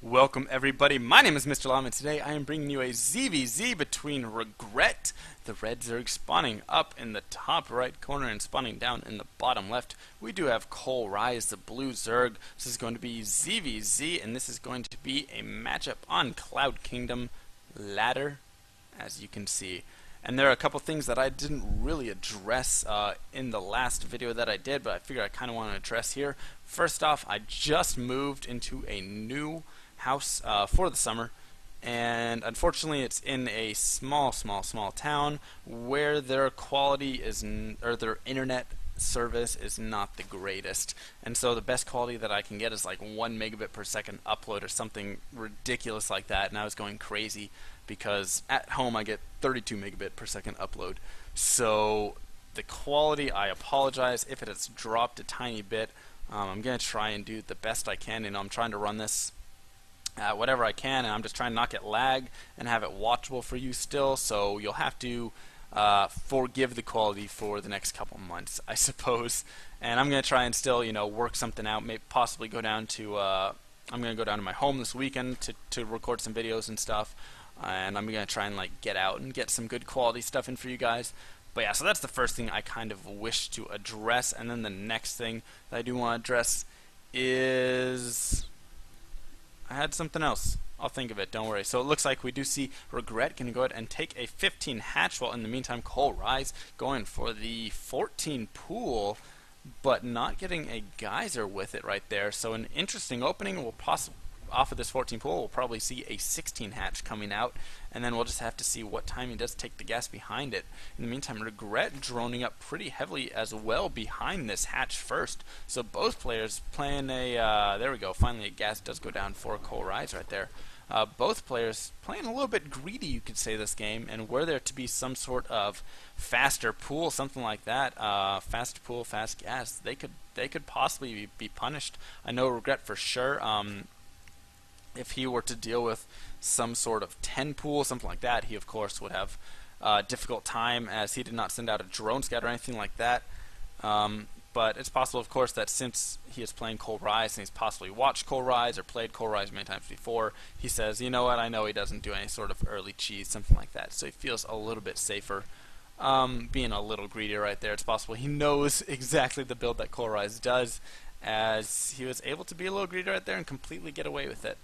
Welcome everybody, my name is Mr. Llama and today I am bringing you a ZVZ between Regret, the red Zerg spawning up in the top right corner and spawning down in the bottom left. We do have coLRyze, the blue Zerg. This is going to be ZVZ and this is going to be a matchup on Cloud Kingdom ladder, as you can see. And there are a couple things that I didn't really address in the last video that I did, but I figure I kind of want to address here. First off, I just moved into a new house for the summer, and unfortunately it's in a small town where their quality is or their internet service is not the greatest, and so the best quality that I can get is like 1 megabit per second upload or something ridiculous like that, and I was going crazy because at home I get 32 megabit per second upload. So the quality, I apologize if it has dropped a tiny bit. I'm going to try and do the best I can, and I'm trying to run this whatever I can, and I'm just trying to not get lag and have it watchable for you still, so you'll have to forgive the quality for the next couple months, I suppose. And I'm going to try and still, work something out, maybe possibly go down to, I'm going to go down to my home this weekend to record some videos and stuff, and I'm going to try and get out and get some good quality stuff in for you guys. But yeah, so that's the first thing I kind of wish to address, and then the next thing that I do want to address is I had something else. I'll think of it, don't worry. So it looks like we do see Regret going to go ahead and take a 15 hatch, while in the meantime coLRyze going for the 14 pool, but not getting a geyser with it right there. So an interesting opening. We'll possibly, off of this 14 pool, we'll probably see a 16 hatch coming out, and then we'll just have to see what time he does take the gas behind it. In the meantime, Regret droning up pretty heavily as well behind this hatch first. So both players playing a, there we go, finally a gas does go down for coLRyze right there. Both players playing a little bit greedy, you could say, this game, and were there to be some sort of faster pool, something like that, fast pool, fast gas, they could possibly be punished. I know Regret for sure. If he were to deal with some sort of 10 pool, something like that, he of course would have a difficult time, as he did not send out a drone scout or anything like that. But it's possible, of course, that since he is playing coLRyze and he's possibly watched coLRyze or played coLRyze many times before, he says, you know what, I know he doesn't do any sort of early cheese, something like that. So he feels a little bit safer. Being a little greedy right there, it's possible he knows exactly the build that coLRyze does, as he was able to be a little greedy right there and completely get away with it.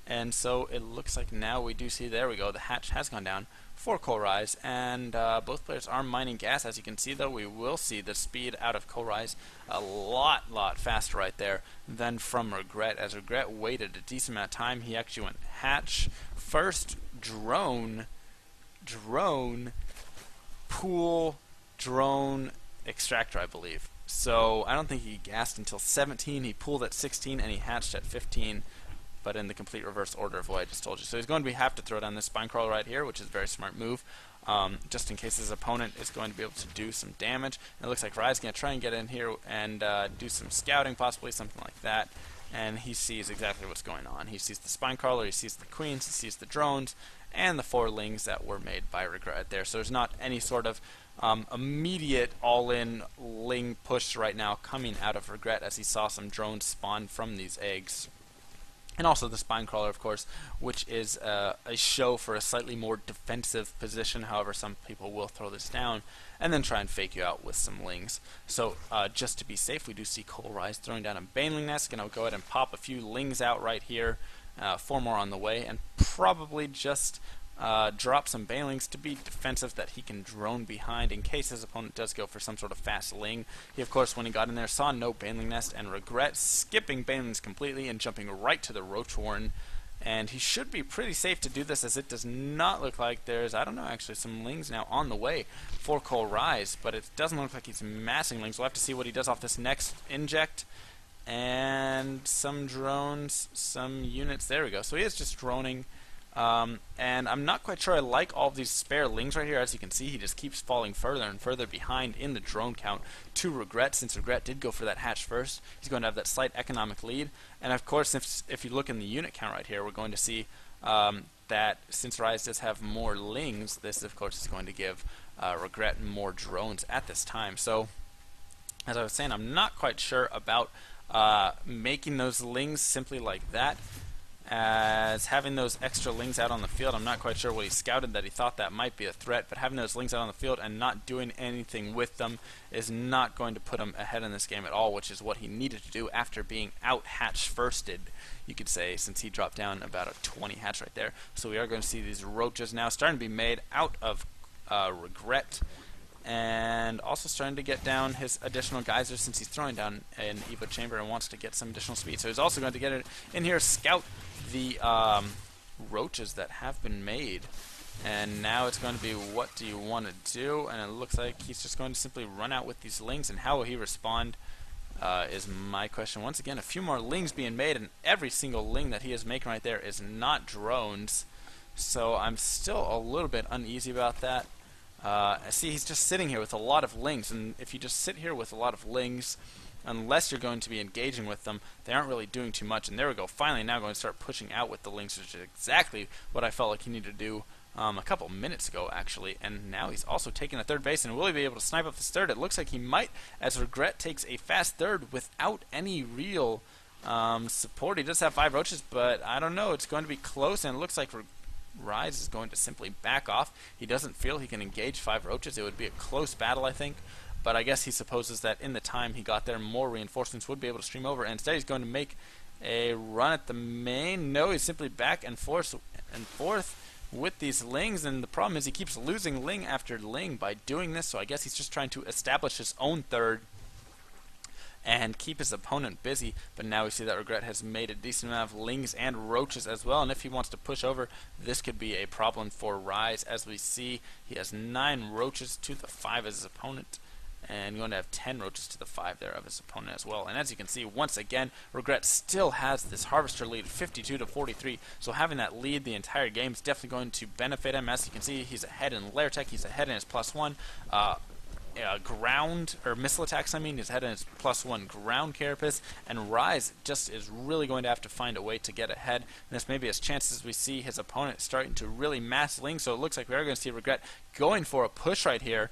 And so it looks like now we do see, there we go, the hatch has gone down for coLRyze, and both players are mining gas. As you can see, though, we will see the speed out of coLRyze a lot faster right there than from Regret, as Regret waited a decent amount of time. He actually went hatch first, drone, pool, drone, extractor, I believe. So I don't think he gassed until 17. He pooled at 16 and he hatched at 15. But in the complete reverse order of what I just told you. So he's going to have to throw down this spine crawler right here, which is a very smart move, just in case his opponent is going to be able to do some damage. And it looks like Ryze is going to try and get in here and do some scouting, possibly something like that. And he sees exactly what's going on. He sees the spine crawler, he sees the queens, he sees the drones, and the 4 lings that were made by Regret there. So there's not any sort of immediate all-in ling push right now coming out of Regret, as he saw some drones spawn from these eggs. And also the spine crawler, of course, which is a show for a slightly more defensive position. However, some people will throw this down and then try and fake you out with some lings. So just to be safe, we do see coLRyze throwing down a baneling nest. Gonna go ahead and pop a few lings out right here, 4 more on the way, and probably just drop some banelings to be defensive, that he can drone behind in case his opponent does go for some sort of fast ling. He, of course, when he got in there, saw no baneling nest and Regret skipping banelings completely and jumping right to the roach warren. And he should be pretty safe to do this, as it does not look like there's, I don't know, actually some lings now on the way for coLRyze, but it doesn't look like he's massing lings. We'll have to see what he does off this next inject. And some drones, some units, there we go. So he is just droning. And I'm not quite sure I like all of these spare lings right here. As you can see, he just keeps falling further and further behind in the drone count to Regret. Since Regret did go for that hatch first, he's going to have that slight economic lead. And of course, if you look in the unit count right here, we're going to see that since Ryze does have more lings, this of course is going to give Regret more drones at this time. So as I was saying, I'm not quite sure about making those lings simply like that. as having those extra lings out on the field, I'm not quite sure what he scouted that he thought that might be a threat, but having those lings out on the field and not doing anything with them is not going to put him ahead in this game at all, which is what he needed to do after being out-hatch firsted, you could say, since he dropped down about a 20 hatch right there. So we are going to see these roaches now starting to be made out of Regret, and also starting to get down his additional geysers since he's throwing down an Evo chamber and wants to get some additional speed. So he's also going to get it in here, scout the roaches that have been made. And now it's going to be, what do you want to do? And it looks like he's just going to simply run out with these lings, and how will he respond is my question. Once again, a few more lings being made, and every single ling that he is making right there is not drones. So I'm still a little bit uneasy about that. See, he's just sitting here with a lot of lings, and if you just sit here with a lot of lings, unless you're going to be engaging with them, they aren't really doing too much. And there we go, finally now going to start pushing out with the lings, which is exactly what I felt like he needed to do a couple minutes ago, actually. And now he's also taking a third base, and will he be able to snipe up this third? It looks like he might, as Regret takes a fast third without any real support. He does have 5 roaches, but I don't know, it's going to be close, and it looks like Ryze is going to simply back off. He doesn't feel he can engage 5 roaches. It would be a close battle, I think, but I guess he supposes that in the time he got there, more reinforcements would be able to stream over, and instead he's going to make a run at the main. No, he's simply back and forth with these lings, and the problem is he keeps losing ling after ling by doing this, so I guess he's just trying to establish his own third and keep his opponent busy. But now we see that Regret has made a decent amount of lings and roaches as well, and if he wants to push over, this could be a problem for Ryze. As we see, he has 9 roaches to the 5 as his opponent, and going to have 10 roaches to the 5 there of his opponent as well. And as you can see, once again, Regret still has this Harvester lead, 52 to 43. So having that lead the entire game is definitely going to benefit him. As you can see, he's ahead in Lair Tech, he's ahead in his +1. Ground, or missile attacks, I mean, he's ahead in his +1 ground carapace, and Ryze just is really going to have to find a way to get ahead. And this may be his chances. We see his opponent starting to really mass ling, so it looks like we are going to see Regret going for a push right here.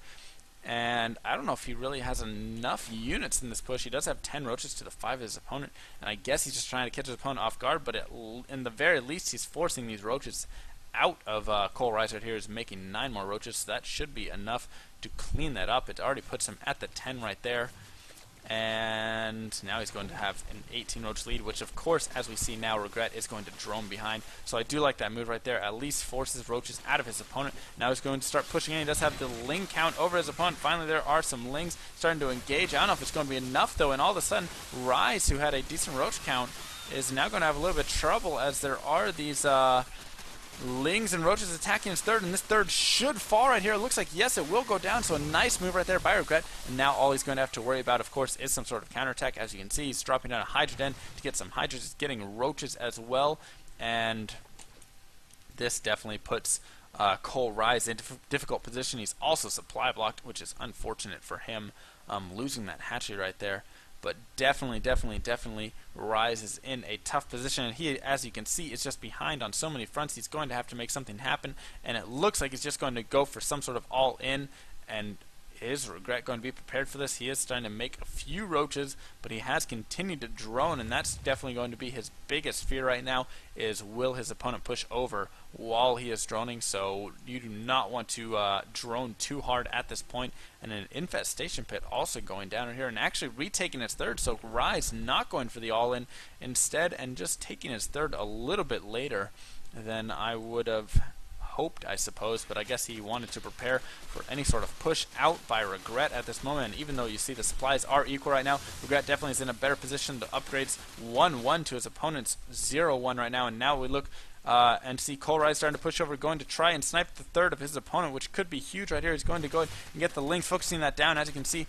And I don't know if he really has enough units in this push. He does have 10 roaches to the 5 of his opponent, and I guess he's just trying to catch his opponent off guard, but in the very least he's forcing these roaches out of coLRyze right here, is making 9 more roaches, so that should be enough to clean that up. It already puts him at the 10 right there, and now he's going to have an 18 roach lead, which of course, as we see now, Regret is going to drone behind. So I do like that move right there, at least forces roaches out of his opponent. Now he's going to start pushing in. He does have the ling count over his opponent. Finally, there are some lings starting to engage. I don't know if it's going to be enough though, and all of a sudden Ryze, who had a decent roach count, is now going to have a little bit of trouble, as there are these lings and roaches attacking his third, and this third should fall right here. It looks like, yes, it will go down, so a nice move right there by Regret. And now all he's going to have to worry about, of course, is some sort of counterattack. As you can see, he's dropping down a Hydra Den to get some Hydras. He's getting roaches as well, and this definitely puts coLRyze in a difficult position. He's also supply blocked, which is unfortunate for him, losing that hatchery right there. But definitely Ryze is in a tough position, and he, as you can see, is just behind on so many fronts. He's going to have to make something happen, and it looks like he's just going to go for some sort of all-in. And is Regret going to be prepared for this? He is starting to make a few roaches, but he has continued to drone, and that's definitely going to be his biggest fear right now, is will his opponent push over while he is droning. So you do not want to drone too hard at this point. And an infestation pit also going down in here and actually retaking its third, so Ryze not going for the all-in instead, and just taking his third a little bit later than I would have hoped, I suppose. But I guess he wanted to prepare for any sort of push out by Regret at this moment. And even though you see the supplies are equal right now, Regret definitely is in a better position. The upgrades 1-1 to his opponent's 0-1 right now. And now we look and see coLRyze starting to push over, going to try and snipe the third of his opponent, which could be huge right here. He's going to go and get the link, focusing that down. As you can see,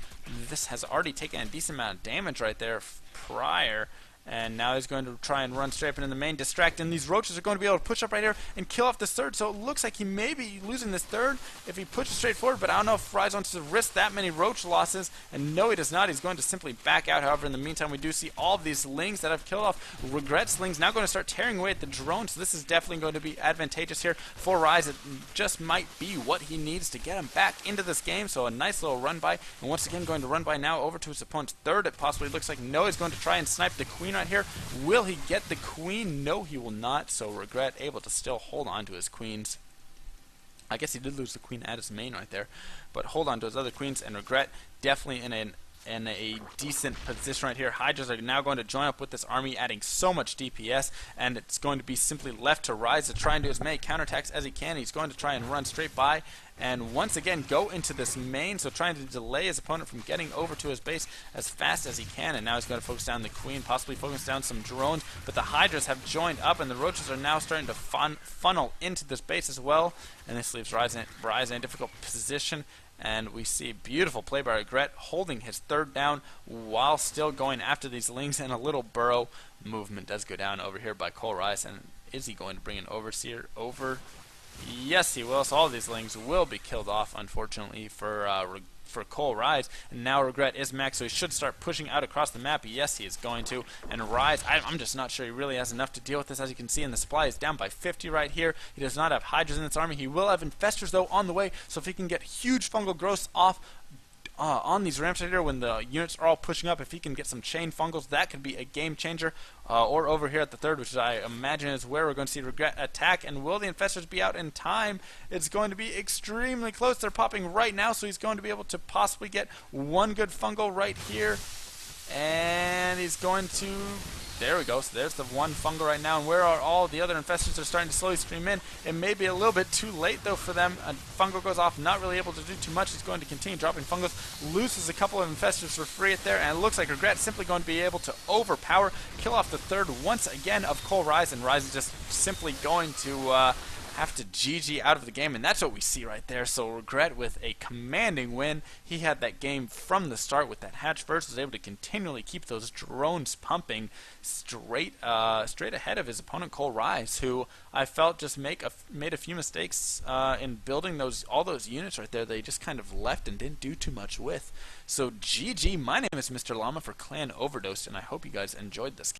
this has already taken a decent amount of damage right there prior. And now he's going to try and run straight up into the main, distract, and these roaches are going to be able to push up right here and kill off this third. So it looks like he may be losing this third if he pushes straight forward, but I don't know if Ryze wants to risk that many roach losses. And no, he does not. He's going to simply back out. However, in the meantime, we do see all of these lings that have killed off Regret's lings now going to start tearing away at the drone. So this is definitely going to be advantageous here for Ryze. It just might be what he needs to get him back into this game. So a nice little run by, and once again going to run by now over to his opponent's third. It possibly looks like no, he's going to try and snipe the queen right here. Will he get the queen? No, he will not. So Regret able to still hold on to his queens. I guess he did lose the queen at his main right there, but hold on to his other queens, and Regret definitely in a decent position right here. Hydras are now going to join up with this army, adding so much DPS, and it's going to be simply left to Ryze to try and do as many counterattacks as he can. He's going to try and run straight by, and once again go into this main, so trying to delay his opponent from getting over to his base as fast as he can. And now he's going to focus down the queen, possibly focus down some drones, but the Hydras have joined up, and the roaches are now starting to funnel into this base as well, and this leaves Ryze in a difficult position. And we see beautiful play by Regret, holding his third down while still going after these lings, and a little burrow movement does go down over here by coLRyze. And is he going to bring an Overseer over? Yes, he will. So all of these lings will be killed off, unfortunately, for coLRyze. And now Regret is max, so he should start pushing out across the map. Yes, he is going to. And Ryze, I'm just not sure he really has enough to deal with this. As you can see, in the supply is down by 50 right here. He does not have Hydras in its army. He will have Infestors, though, on the way. So if he can get huge fungal growths off on these ramps right here when the units are all pushing up, if he can get some chain fungals, that could be a game changer. Or over here at the third, which I imagine is where we're going to see Regret attack. And will the Infestors be out in time? It's going to be extremely close. They're popping right now, so he's going to be able to possibly get one good fungal right here. And he's going to... There we go. So there's the one fungal right now. And where are all the other Infestors? They're starting to slowly stream in. It may be a little bit too late, though, for them. A fungal goes off, not really able to do too much. He's going to continue dropping fungals. Loses a couple of Infestors for free there. And it looks like Regret's simply going to be able to overpower, kill off the third once again of coLRyze. And Ryze is just simply going to... have to GG out of the game, and that's what we see right there. So Regret with a commanding win. He had that game from the start with that hatch burst, was able to continually keep those drones pumping straight ahead of his opponent coLRyze, who I felt just made a few mistakes in building all those units right there. They just kind of left and didn't do too much with. So GG. My name is Mr. Llama for Clan Overdose, and I hope you guys enjoyed this.